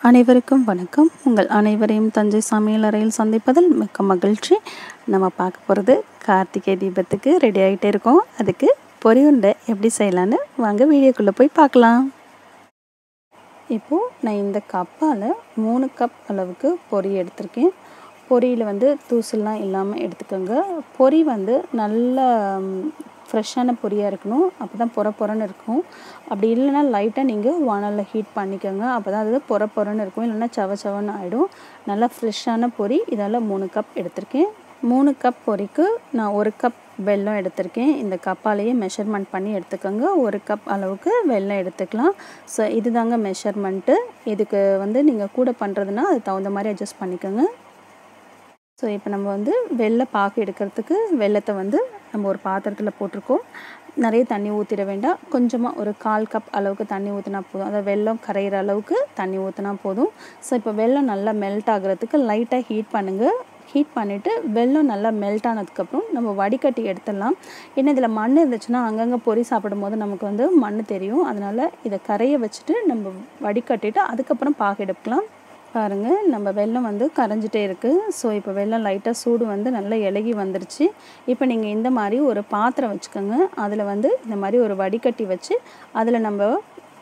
அனைவருக்கும் வணக்கம். உங்கள் அனைவரையும் தஞ்சை சமையல் அறையில் சந்திப்பதில் மிக்க மகிழ்ச்சி. நம்ம பார்க்க போகிறது கார்த்திகை தீபத்துக்கு ரெடி ஆகிட்டே இருக்கோம். அதுக்கு பொரி உருண்டை எப்படி செய்யலான்னு வாங்க வீடியோக்குள்ளே போய் பார்க்கலாம். இப்போது நான் இந்த கப்பால் 3 கப் அளவுக்கு பொரி எடுத்திருக்கேன். பொரியில் தூசெல்லாம் இல்லாமல் எடுத்துக்கோங்க. பொரி நல்லா ஃப்ரெஷ்ஷான பொரியாக இருக்கணும். அப்போ தான் பொறன்னு இருக்கும். அப்படி இல்லைன்னா லைட்டாக நீங்கள் வானலில் ஹீட் பண்ணிக்கோங்க. அப்போ தான் அது பொறன்னு இருக்கும். இல்லைன்னா சவன்னு ஆகிடும். நல்லா ஃப்ரெஷ்ஷான பொரி இதால் 3 கப் எடுத்திருக்கேன். 3 கப் பொரிக்கு நான் 1 கப் வெல்லம் எடுத்திருக்கேன். இந்த கப்பாலேயே மெஷர்மெண்ட் பண்ணி எடுத்துக்கோங்க. 1 கப் அளவுக்கு வெல்லம் எடுத்துக்கலாம். ஸோ இது தாங்க மெஷர்மெண்ட்டு. இதுக்கு நீங்கள் கூட பண்ணுறதுனா அது தகுந்த மாதிரி அட்ஜஸ்ட் பண்ணிக்கோங்க. ஸோ இப்போ நம்ம வெல்ல பாகு எடுக்கிறதுக்கு வெல்லத்தை நம்ம ஒரு பாத்திரத்தில் போட்டிருக்கோம். நிறைய தண்ணி ஊற்றிட வேண்டாம். கொஞ்சமாக ஒரு 1/4 கப் அளவுக்கு தண்ணி ஊற்றினா போதும். அதை வெல்லம் கரையிற அளவுக்கு தண்ணி ஊற்றினா போதும். ஸோ இப்போ வெல்லம் நல்லா மெல்ட் ஆகிறதுக்கு லைட்டாக ஹீட் பண்ணுங்கள். ஹீட் பண்ணிவிட்டு வெல்லம் நல்லா மெல்ட் ஆனதுக்கப்புறம் நம்ம வடிகட்டி எடுத்துடலாம். ஏன்னா இதில் மண் இருந்துச்சுன்னா அங்கங்கே பொரி சாப்பிடும் போது நமக்கு மண் தெரியும். அதனால் இதை கரைய வச்சுட்டு நம்ம வடிகட்டிட்டு அதுக்கப்புறம் பாகு எடுக்கலாம். பாருங்கள், நம்ம வெல்லம் கரைஞ்சிட்டே இருக்குது. ஸோ இப்போ வெல்லம் லைட்டாக சூடு நல்லா இலகி வந்துருச்சு. இப்போ நீங்கள் இந்த மாதிரி ஒரு பாத்திரம் வச்சுக்கோங்க. அதில் இந்த மாதிரி ஒரு வடிகட்டி வச்சு அதில் நம்ம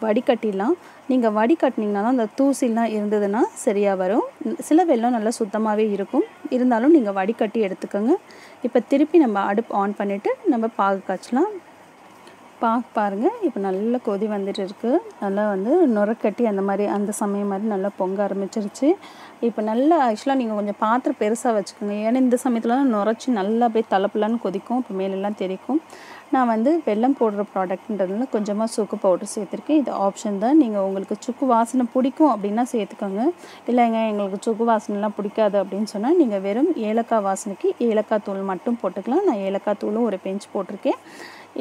வடிகட்டிடலாம். நீங்கள் வடிகட்டினீங்கன்னா தான் அந்த தூசிலாம் இருந்ததுன்னா சரியாக வரும். சில வெல்லம் நல்லா சுத்தமாகவே இருக்கும். இருந்தாலும் நீங்கள் வடிகட்டி எடுத்துக்கோங்க. இப்போ திருப்பி நம்ம அடுப்பு ஆன் பண்ணிவிட்டு நம்ம பாகு காய்ச்சலாம். பாருங்கள், இப்போ நல்லா கொதி வந்துட்டு இருக்குது. நல்லா நுரக்கட்டி அந்த சமயம் மாதிரி நல்லா பொங்க ஆரம்பிச்சிருச்சு. இப்போ நல்லா ஆக்சுவலாக நீங்கள் கொஞ்சம் பாத்திரம் பெருசாக வச்சுக்கோங்க. ஏன்னா இந்த சமயத்தில் நுரைச்சி நல்லா அப்படியே தலப்புலான்னு கொதிக்கும். இப்போ மேலெல்லாம் தெரிக்கும். நான் வெல்லம் போடுற ப்ராடக்ட்ன்றதுல கொஞ்சமாக சுக்கு பவுடர் சேர்த்துருக்கேன். இது ஆப்ஷன் தான். நீங்கள் உங்களுக்கு சுக்கு வாசனை பிடிக்கும் அப்படின்னா சேர்த்துக்கோங்க. இல்லைங்க எங்களுக்கு சுக்கு வாசனைலாம் பிடிக்காது அப்படின்னு சொன்னால் நீங்கள் வெறும் ஏலக்காய் வாசனைக்கு ஏலக்காய் தூள் மட்டும் போட்டுக்கலாம். நான் ஏலக்காய் தூளும் ஒரு பிஞ்ச் போட்டிருக்கேன்.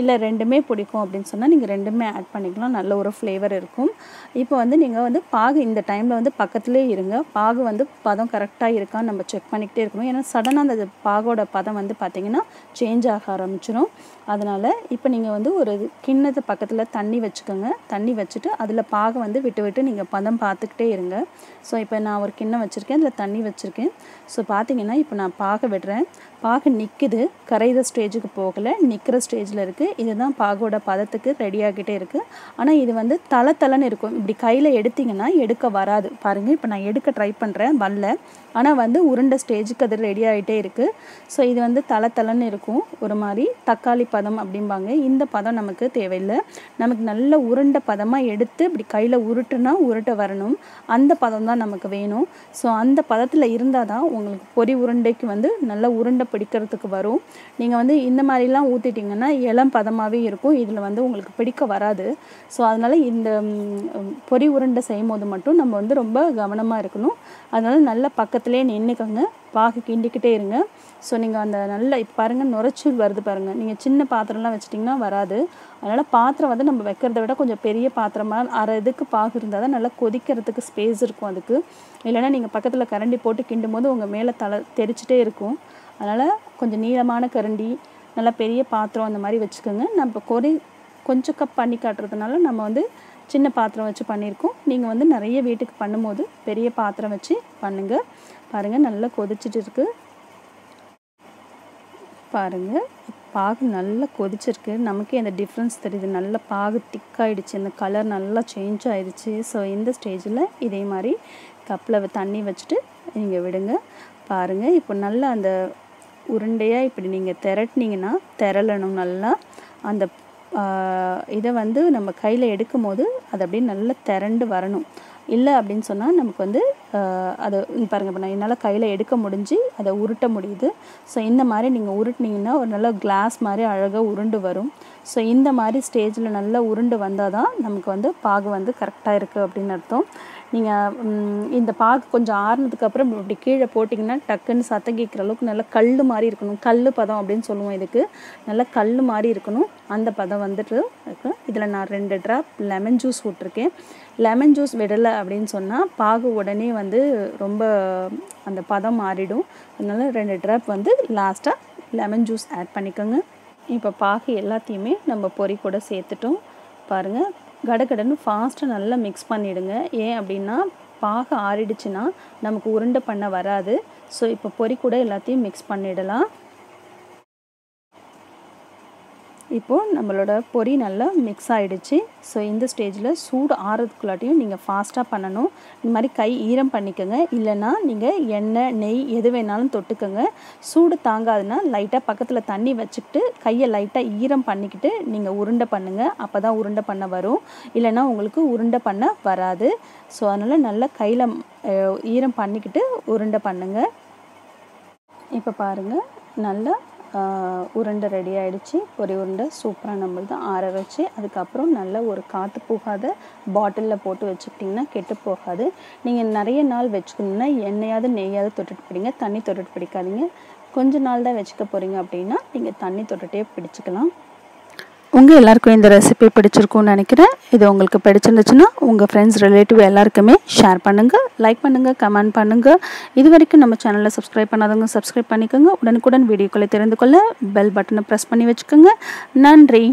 இல்லை ரெண்டுமே பிடிக்கும் அப்படின்னு சொன்னால் நீங்கள் ரெண்டுமே ஆட் பண்ணிக்கலாம். நல்ல ஒரு ஃப்ளேவர் இருக்கும். இப்போ நீங்கள் பாகு இந்த டைமில் பக்கத்துலேயே இருங்க. பாகு பதம் கரெக்டாக இருக்கான்னு நம்ம செக் பண்ணிக்கிட்டே இருக்கணும். ஏன்னா சடனாக அந்த பாகோட பதம் பார்த்திங்கன்னா சேஞ்ச் ஆக ஆரம்பிச்சிடும். அதனால் இப்போ நீங்கள் ஒரு கிண்ணத்தை பக்கத்தில் தண்ணி வச்சுக்கோங்க. தண்ணி வச்சுட்டு அதில் பாகை விட்டு விட்டு நீங்கள் பதம் பார்த்துக்கிட்டே இருங்க. ஸோ இப்போ நான் ஒரு கிண்ணம் வச்சுருக்கேன். அதில் தண்ணி வச்சுருக்கேன். ஸோ பார்த்திங்கன்னா இப்போ நான் பாகை விடுறேன். பாகு நிற்குது. கரையிற ஸ்டேஜுக்கு போகலை, நிற்கிற ஸ்டேஜில் இருக்குது. இதுதான் பாகோட பதத்துக்கு ரெடி ஆகிட்டே இருக்குது. ஆனால் இது தளன்னு இருக்கும். இப்படி கையில் எடுத்திங்கன்னா எடுக்க வராது. பாருங்கள், இப்போ நான் எடுக்க ட்ரை பண்ணுறேன், வரல. ஆனால் உருண்டை ஸ்டேஜுக்கு அது ரெடி ஆகிட்டே இருக்குது. ஸோ இது தளன்னு இருக்கும். ஒரு மாதிரி தக்காளி பதம் அப்படிம்பாங்க. இந்த பதம் நமக்கு தேவையில்லை. நமக்கு நல்ல உருண்டை பதமாக எடுத்து இப்படி கையில் உருட்ட வரணும். அந்த பதம் தான் நமக்கு வேணும். ஸோ அந்த பதத்தில் இருந்தால் தான் உங்களுக்கு பொரி உருண்டைக்கு நல்ல உருண்டை பிடிக்கிறதுக்கு வரும். நீங்கள் இந்த மாதிரிலாம் ஊற்றிட்டிங்கன்னா இளம் பதமாகவே இருக்கும். இதில் உங்களுக்கு பிடிக்க வராது. ஸோ அதனால் இந்த பொரி உருண்டை செய்யும் போது மட்டும் நம்ம ரொம்ப கவனமாக இருக்கணும். அதனால் நல்ல பக்கத்துலேயே நின்றுக்கோங்க. பாகு கிண்டிக்கிட்டே இருங்க. ஸோ நீங்கள் அந்த நல்ல இப்போ பாருங்கள் நுரைச்சூல் வருது பாருங்கள். நீங்கள் சின்ன பாத்திரம்லாம் வச்சிட்டிங்கன்னா வராது. அதனால் பாத்திரம் நம்ம வைக்கிறத விட கொஞ்சம் பெரிய பாத்திரமாக அரை இதுக்கு பாகு இருந்தால் தான் நல்லா கொதிக்கிறதுக்கு ஸ்பேஸ் இருக்கும் அதுக்கு. இல்லைன்னா நீங்கள் பக்கத்தில் கரண்டி போட்டு கிண்டும் போது உங்கள் மேலே தெரிச்சிட்டே இருக்கும். அதனால் கொஞ்சம் நீளமான கரண்டி, நல்லா பெரிய பாத்திரம் அந்த மாதிரி வச்சுக்கோங்க. நம்ம கொஞ்சம் கப் பண்ணி காட்டுறதுனால நம்ம சின்ன பாத்திரம் வச்சு பண்ணியிருக்கோம். நீங்கள் நிறைய வீட்டுக்கு பண்ணும்போது பெரிய பாத்திரம் வச்சு பண்ணுங்கள். பாருங்கள், நல்லா கொதிச்சுட்டு இருக்குது. பாருங்கள், பாகு நல்லா கொதிச்சிருக்கு. நமக்கே அந்த டிஃப்ரென்ஸ் தெரியுது. நல்ல பாகு திக்காயிடுச்சு. அந்த கலர் நல்லா சேஞ்ச் ஆயிடுச்சு. ஸோ இந்த ஸ்டேஜில் இதே மாதிரி கப்பில் தண்ணி வச்சுட்டு நீங்கள் விடுங்க. பாருங்கள், இப்போ நல்லா அந்த உருண்டையாக இப்படி நீங்கள் திரட்டினீங்கன்னா திரளணும். நல்லா அந்த இதை நம்ம கையில் எடுக்கும் போது அது அப்படியே நல்லா திரண்டு வரணும். இல்லை அப்படின்னு சொன்னால் நமக்கு அதை பாருங்கள், இப்போ நான் என்னால் கையில் எடுக்க முடிஞ்சு அதை உருட்ட முடியுது. ஸோ இந்த மாதிரி நீங்கள் உருட்டினீங்கன்னா ஒரு நல்ல கிளாஸ் மாதிரி அழகாக உருண்டு வரும். ஸோ இந்த மாதிரி ஸ்டேஜில் நல்லா உருண்டு வந்தால் தான் நமக்கு பாகு கரெக்டாக இருக்குது அப்படின்னு அர்த்தம். நீங்கள் இந்த பாகு கொஞ்சம் ஆறுனதுக்கப்புறம் இப்படி கீழே போட்டிங்கன்னா டக்குன்னு சத்தம் கேட்குற அளவுக்கு நல்லா கல் மாதிரி இருக்கணும். கல் பதம் அப்படின்னு சொல்லுவோம் இதுக்கு. நல்லா கல் மாதிரி இருக்கணும். அந்த பதம் இருக்கு. இதில் நான் 2 ட்ராப் லெமன் ஜூஸ் விட்டுருக்கேன். லெமன் ஜூஸ் விடலை அப்படின்னு சொன்னால் பாகு உடனே ரொம்ப அந்த பதம் மாறிடும். அதனால 2 ட்ராப் லாஸ்ட்டாக லெமன் ஜூஸ் ஆட் பண்ணிக்கோங்க. இப்போ பாகு எல்லாத்தையுமே நம்ம பொரி கூட சேர்த்துட்டோம். பாருங்கள், கடகடன்னு ஃபாஸ்ட்டாக நல்லா மிக்ஸ் பண்ணிவிடுங்க. ஏன் அப்படின்னா பாகு ஆறிடுச்சுன்னா நமக்கு உருண்டை பண்ண வராது. ஸோ இப்போ பொரி கூட எல்லாத்தையும் மிக்ஸ் பண்ணிடலாம். இப்போது நம்மளோட பொரி நல்லா மிக்ஸ் ஆகிடுச்சு. ஸோ இந்த ஸ்டேஜில் சூடு ஆறதுக்குள்ளாட்டியும் நீங்கள் ஃபாஸ்ட்டாக பண்ணணும். இந்த மாதிரி கை ஈரம் பண்ணிக்கோங்க, இல்லைன்னா நீங்கள் எண்ணெய் நெய் எது வேணாலும் தொட்டுக்கோங்க. சூடு தாங்காதுன்னா லைட்டாக பக்கத்தில் தண்ணி வச்சுக்கிட்டு கையை லைட்டாக ஈரம் பண்ணிக்கிட்டு நீங்கள் உருண்டை பண்ணுங்கள். அப்போ தான் உருண்டை பண்ண வரும், இல்லைன்னா உங்களுக்கு உருண்டை பண்ண வராது. ஸோ அதனால் நல்லா கையில் ஈரம் பண்ணிக்கிட்டு உருண்டை பண்ணுங்கள். இப்போ பாருங்கள், நல்லா உருண்டை ரெடி ஆகிடுச்சு. பொரி உருண்டை சூப்பராக நம்மளுக்கு ஆற வச்சு அதுக்கப்புறம் நல்ல ஒரு காற்று போகாத பாட்டிலில் போட்டு வச்சுக்கிட்டிங்கன்னா கெட்டு போகாது. நீங்கள் நிறைய நாள் வச்சுக்கணுன்னா எண்ணெயாவது நெய்யாவது தொட்டுட்டு பிடிங்க, தண்ணி தொட்டுட்டு பிடிக்காதீங்க. கொஞ்ச நாள் தான் வச்சுக்க போகிறீங்க அப்படின்னா நீங்கள் தண்ணி தொட்டுட்டே பிடிச்சிக்கலாம். உங்கள் எல்லாருக்கும் இந்த ரெசிபி பிடிச்சிருக்கும்னு நினைக்கிறேன். இது உங்களுக்கு பிடிச்சிருந்துச்சுன்னா உங்கள் ஃப்ரெண்ட்ஸ் ரிலேட்டிவ் எல்லாருக்குமே ஷேர் பண்ணுங்கள், லைக் பண்ணுங்கள், கமெண்ட் பண்ணுங்கள். இது வரைக்கும் நம்ம சேனலில் சப்ஸ்கிரைப் பண்ணாதவங்க சப்ஸ்கிரைப் பண்ணிக்கோங்க. உடனுக்குடன் வீடியோக்களை தெரிந்து கொள்ள பெல் பட்டனை ப்ரெஸ் பண்ணி வச்சுக்கோங்க. நன்றி.